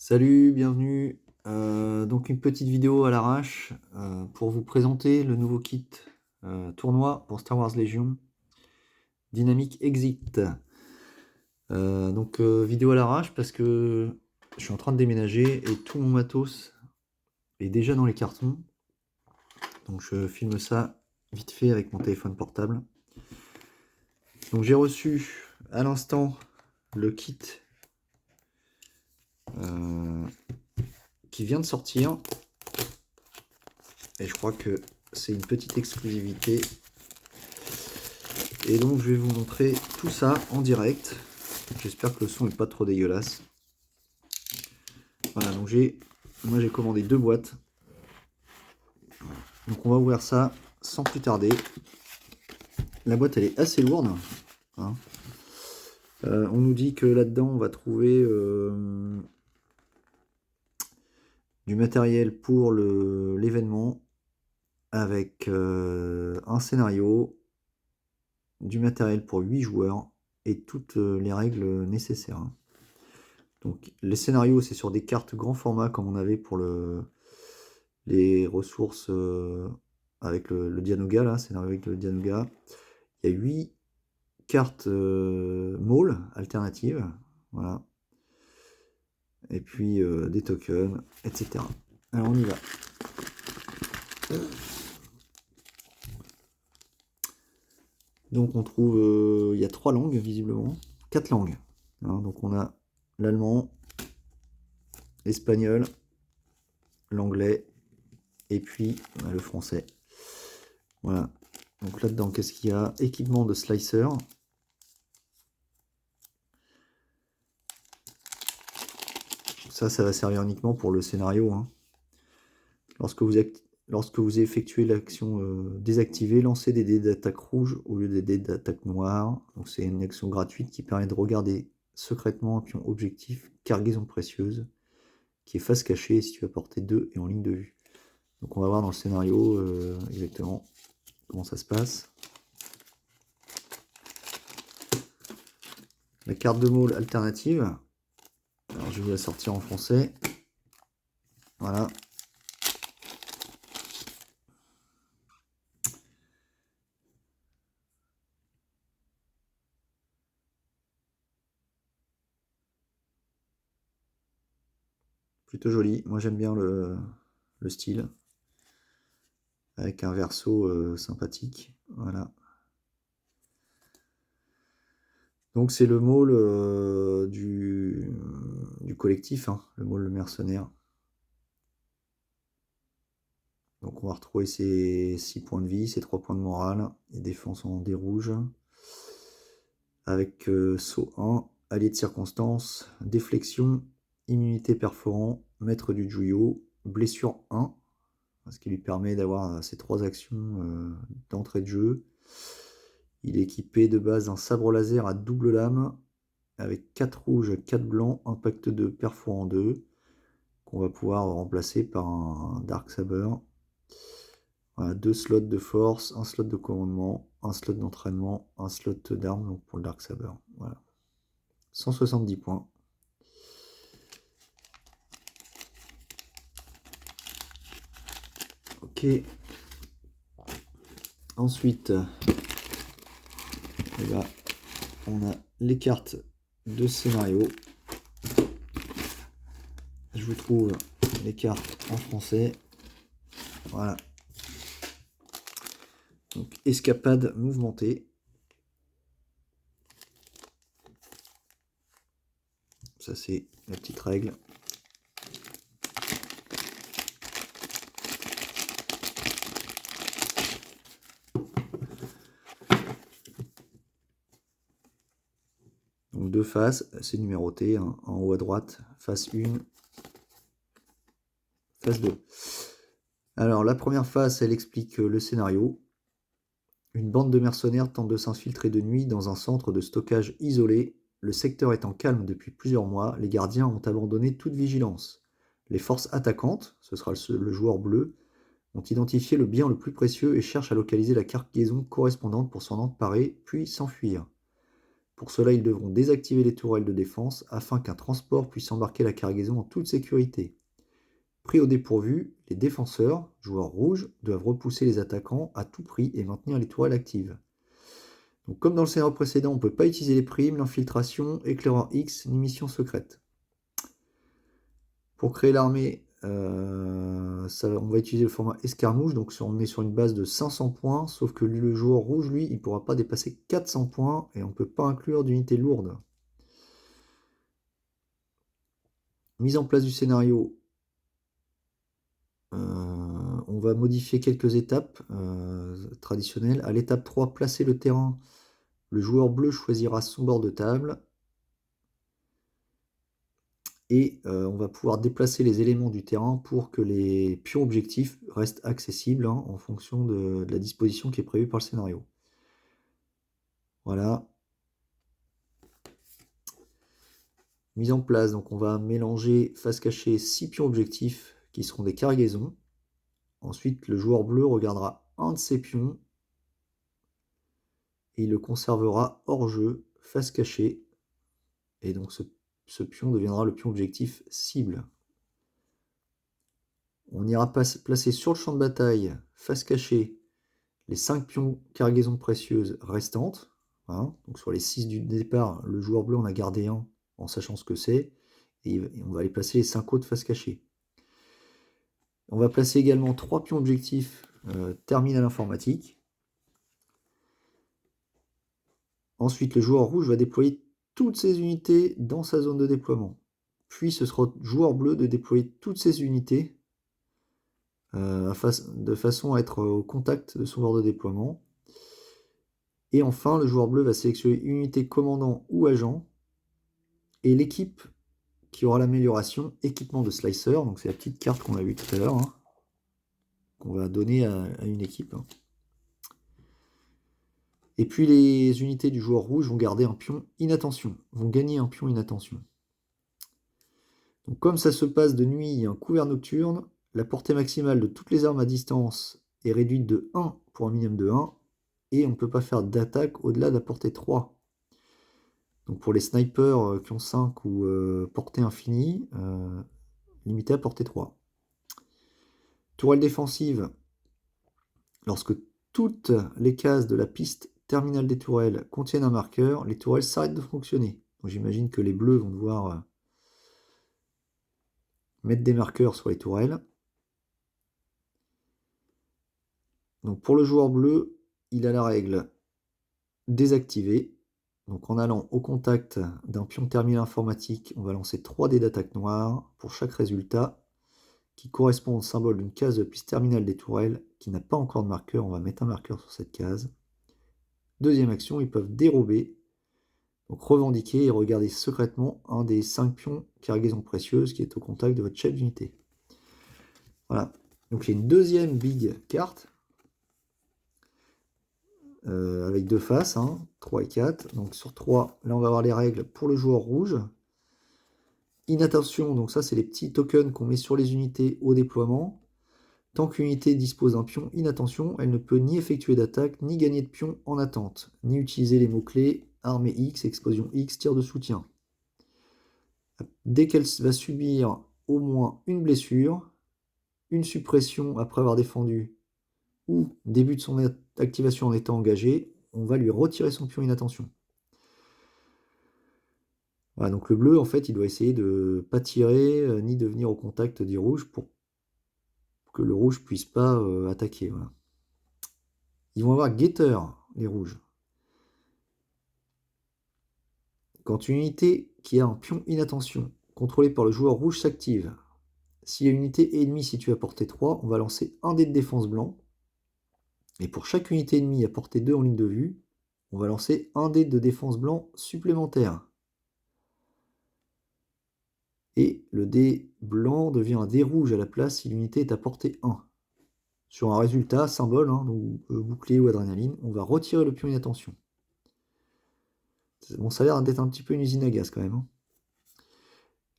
Salut, bienvenue. Donc une petite vidéo à l'arrache pour vous présenter le nouveau kit tournoi pour Star Wars Légion Dynamic Exit. Vidéo à l'arrache parce que je suis en train de déménager et tout mon matos est déjà dans les cartons. Donc je filme ça vite fait avec mon téléphone portable. Donc j'ai reçu à l'instant le kit qui vient de sortir. Et je crois que c'est une petite exclusivité. Et donc je vais vous montrer tout ça en direct. J'espère que le son n'est pas trop dégueulasse. Voilà, donc moi j'ai commandé 2 boîtes. Donc on va ouvrir ça sans plus tarder. La boîte elle est assez lourde, hein. On nous dit que là-dedans on va trouver du matériel pour l'événement avec un scénario, du matériel pour 8 joueurs et toutes les règles nécessaires, hein. Donc les scénarios c'est sur des cartes grand format comme on avait pour les ressources avec le Dianoga, là, scénario avec le Dianoga. Il y a 8 cartes Maul alternatives, voilà. Et puis des tokens, etc. Alors on y va. Donc on trouve, il y a 3 langues visiblement, 4 langues, hein. Donc on a l'allemand, l'espagnol, l'anglais, et puis on a le français. Voilà. Donc là-dedans, qu'est-ce qu'il y a? Équipement de slicer. Ça va servir uniquement pour le scénario, hein. Lorsque vous effectuez l'action désactivée, lancez des dés d'attaque rouge au lieu des dés d'attaque noire. Donc c'est une action gratuite qui permet de regarder secrètement un pion objectif, cargaison précieuse, qui est face cachée et situé à portée 2 et en ligne de vue. Donc on va voir dans le scénario exactement comment ça se passe. La carte de Maul alternative. Alors je vais vous la sortir en français. Voilà. Plutôt joli. Moi j'aime bien le style. Avec un verso sympathique. Voilà. Donc c'est le Maul du collectif, hein, le Maul le mercenaire. Donc on va retrouver ses 6 points de vie, ses 3 points de morale, et défense en dés rouges. Avec saut 1, allié de circonstance, déflexion, immunité perforant, maître du Juyo, blessure 1, ce qui lui permet d'avoir ces 3 actions d'entrée de jeu. Il est équipé de base d'un sabre laser à double lame, avec 4 rouges, 4 blancs, impact 2, perforant 2, qu'on va pouvoir remplacer par un Dark Saber. Voilà, 2 slots de force, un slot de commandement, un slot d'entraînement, un slot d'armes donc pour le Dark Saber. Voilà. 170 points. Ok. Ensuite, là, on a les cartes de scénario. Je vous trouve les cartes en français. Voilà. Donc, escapade mouvementée. Ça, c'est la petite règle. Donc, 2 faces, c'est numéroté, hein, en haut à droite, face 1, face 2. Alors, la première face, elle explique le scénario. Une bande de mercenaires tente de s'infiltrer de nuit dans un centre de stockage isolé. Le secteur étant calme depuis plusieurs mois, les gardiens ont abandonné toute vigilance. Les forces attaquantes, ce sera le joueur bleu, ont identifié le bien le plus précieux et cherchent à localiser la cargaison correspondante pour s'en emparer, puis s'enfuir. Pour cela, ils devront désactiver les tourelles de défense afin qu'un transport puisse embarquer la cargaison en toute sécurité. Pris au dépourvu, les défenseurs, joueurs rouges, doivent repousser les attaquants à tout prix et maintenir les tourelles actives. Donc, comme dans le scénario précédent, on ne peut pas utiliser les primes, l'infiltration, éclaireur X, ni mission secrète. Pour créer l'armée, on va utiliser le format escarmouche, donc on est sur une base de 500 points, sauf que le joueur rouge, lui, il ne pourra pas dépasser 400 points, et on ne peut pas inclure d'unités lourdes. Mise en place du scénario, on va modifier quelques étapes traditionnelles. À l'étape 3, placer le terrain. Le joueur bleu choisira son bord de table. Et on va pouvoir déplacer les éléments du terrain pour que les pions objectifs restent accessibles en fonction de la disposition qui est prévue par le scénario. Voilà. Mise en place, donc on va mélanger face cachée 6 pions objectifs qui seront des cargaisons. Ensuite, le joueur bleu regardera un de ces pions et il le conservera hors jeu, face cachée. Et donc ce pion deviendra le pion objectif cible. On ira placer sur le champ de bataille, face cachée, les 5 pions cargaisons précieuses restantes. Hein. Donc sur les 6 du départ, le joueur bleu en a gardé un en sachant ce que c'est. Et on va aller placer les 5 autres face cachée. On va placer également 3 pions objectifs terminal informatique. Ensuite, le joueur rouge va déployer toutes ses unités dans sa zone de déploiement. Puis ce sera au joueur bleu de déployer toutes ses unités de façon à être au contact de son bord de déploiement. Et enfin, le joueur bleu va sélectionner une unité commandant ou agent. Et l'équipe qui aura l'amélioration équipement de slicer, donc c'est la petite carte qu'on a vue tout à l'heure, hein, qu'on va donner à une équipe. Et puis les unités du joueur rouge vont garder un pion inattention, vont gagner un pion inattention. Donc comme ça se passe de nuit et un couvert nocturne, la portée maximale de toutes les armes à distance est réduite de 1 pour un minimum de 1, et on ne peut pas faire d'attaque au-delà de la portée 3. Donc pour les snipers qui ont 5 ou portée infinie, limité à portée 3. Tourelle défensive, lorsque toutes les cases de la piste terminale des tourelles contiennent un marqueur, les tourelles s'arrêtent de fonctionner. Donc j'imagine que les bleus vont devoir mettre des marqueurs sur les tourelles. Donc pour le joueur bleu, il a la règle désactivée. Donc en allant au contact d'un pion terminal informatique, on va lancer 3 dés d'attaque noire pour chaque résultat qui correspond au symbole d'une case de piste terminale des tourelles qui n'a pas encore de marqueur. On va mettre un marqueur sur cette case. Deuxième action, ils peuvent dérober, donc revendiquer et regarder secrètement un des 5 pions cargaison précieuse qui est au contact de votre chef d'unité. Voilà. Donc il y a une deuxième big carte avec deux faces, 3 et 4. Donc sur 3, là on va avoir les règles pour le joueur rouge. Inattention, donc ça c'est les petits tokens qu'on met sur les unités au déploiement. Tant qu'une unité dispose d'un pion inattention, elle ne peut ni effectuer d'attaque, ni gagner de pion en attente, ni utiliser les mots-clés armée X, explosion X, tir de soutien. Dès qu'elle va subir au moins une blessure, une suppression après avoir défendu, ou début de son activation en étant engagé, on va lui retirer son pion inattention. Voilà, donc le bleu, en fait, il doit essayer de ne pas tirer, ni de venir au contact du rouge pour que le rouge puisse pas attaquer. Voilà. Ils vont avoir guetteur, les rouges. Quand une unité qui a un pion inattention, contrôlée par le joueur rouge, s'active, si une unité ennemie située à portée 3, on va lancer un dé de défense blanc. Et pour chaque unité ennemie à portée 2 en ligne de vue, on va lancer un dé de défense blanc supplémentaire. Et le dé blanc devient un dé rouge à la place si l'unité est à portée 1. Sur un résultat, symbole, donc bouclier ou adrénaline, on va retirer le pion inattention. Bon, ça a l'air d'être un petit peu une usine à gaz quand même.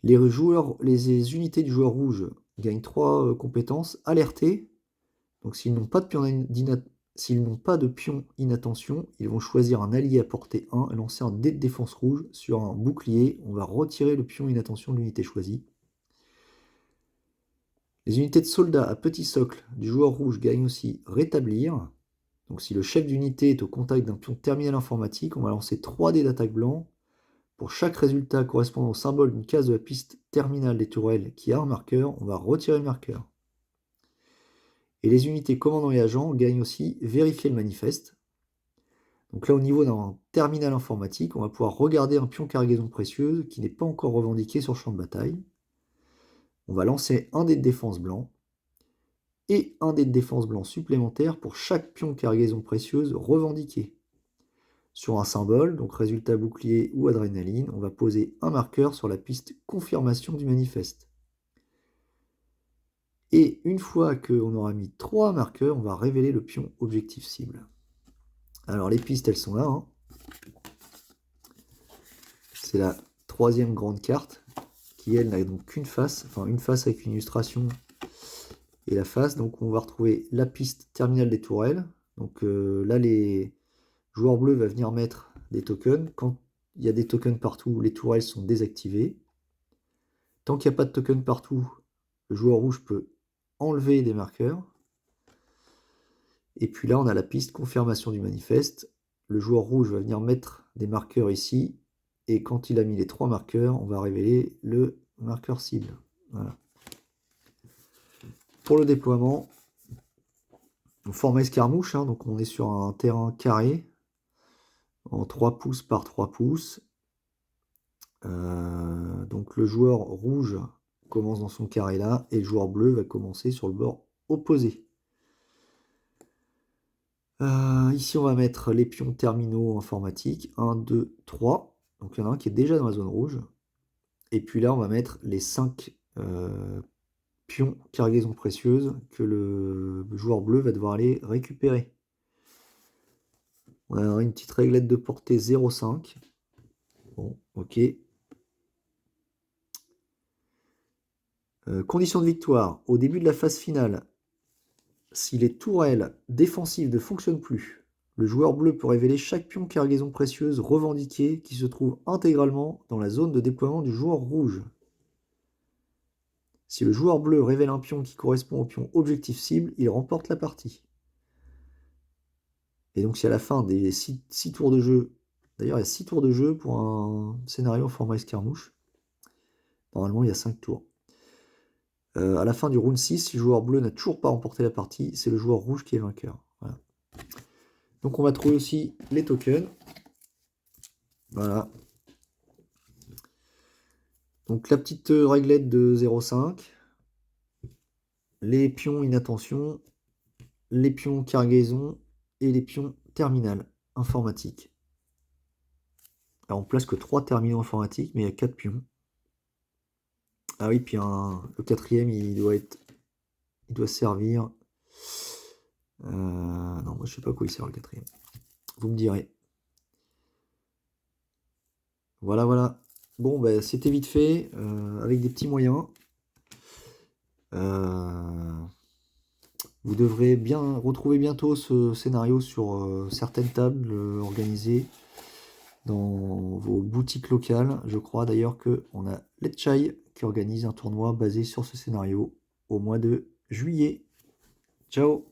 Les unités du joueur rouge gagnent 3 compétences. Alertés, donc s'ils n'ont pas de pion S'ils n'ont pas de pion inattention, ils vont choisir un allié à portée 1 et lancer un dé de défense rouge sur un bouclier. On va retirer le pion inattention de l'unité choisie. Les unités de soldats à petit socle du joueur rouge gagnent aussi rétablir. Donc si le chef d'unité est au contact d'un pion terminal informatique, on va lancer 3 dés d'attaque blanc. Pour chaque résultat correspondant au symbole d'une case de la piste terminale des tourelles qui a un marqueur, on va retirer le marqueur. Et les unités commandants et agents gagnent aussi vérifier le manifeste. Donc là, au niveau d'un terminal informatique, on va pouvoir regarder un pion cargaison précieuse qui n'est pas encore revendiqué sur le champ de bataille. On va lancer un dé de défense blanc et un dé de défense blanc supplémentaire pour chaque pion cargaison précieuse revendiqué. Sur un symbole, donc résultat bouclier ou adrénaline, on va poser un marqueur sur la piste confirmation du manifeste. Et une fois qu'on aura mis 3 marqueurs, on va révéler le pion objectif cible. Alors les pistes, elles sont là. Hein. C'est la 3e grande carte, qui elle n'a donc qu'une face, enfin une face avec une illustration et la face. Donc on va retrouver la piste terminale des tourelles. Donc là, les joueurs bleus vont venir mettre des tokens. Quand il y a des tokens partout, les tourelles sont désactivées. Tant qu'il n'y a pas de tokens partout, le joueur rouge peut enlever des marqueurs. Et puis là, on a la piste confirmation du manifeste. Le joueur rouge va venir mettre des marqueurs ici. Et quand il a mis les 3 marqueurs, on va révéler le marqueur cible. Voilà. Pour le déploiement, format escarmouche, hein, donc on est sur un terrain carré en 3 pouces par 3 pouces. Donc le joueur rouge commence dans son carré là et le joueur bleu va commencer sur le bord opposé. Ici on va mettre les pions terminaux informatiques 1, 2, 3. Donc il y en a un qui est déjà dans la zone rouge. Et puis là on va mettre les 5 pions cargaison précieuse que le joueur bleu va devoir aller récupérer. On a une petite réglette de portée 0,5. Bon, ok. Condition de victoire. Au début de la phase finale, si les tourelles défensives ne fonctionnent plus, le joueur bleu peut révéler chaque pion cargaison précieuse revendiqué qui se trouve intégralement dans la zone de déploiement du joueur rouge. Si le joueur bleu révèle un pion qui correspond au pion objectif cible, il remporte la partie. Et donc si à la fin des 6 tours de jeu, d'ailleurs il y a 6 tours de jeu pour un scénario en format escarmouche, normalement il y a 5 tours. À la fin du round 6, si le joueur bleu n'a toujours pas remporté la partie, c'est le joueur rouge qui est vainqueur. Voilà. Donc on va trouver aussi les tokens. Voilà. Donc la petite réglette de 0,5. Les pions inattention. Les pions cargaison. Et les pions terminal informatique. Alors on place que 3 terminaux informatiques, mais il y a 4 pions. Ah oui, puis le 4e, il doit servir. Non, moi je sais pas à quoi il sert le 4e. Vous me direz. Voilà, voilà. Bon, ben, c'était vite fait, avec des petits moyens. Vous devrez bien retrouver bientôt ce scénario sur certaines tables organisées dans vos boutiques locales. Je crois d'ailleurs qu'on a Letchai qui organise un tournoi basé sur ce scénario au mois de juillet. Ciao!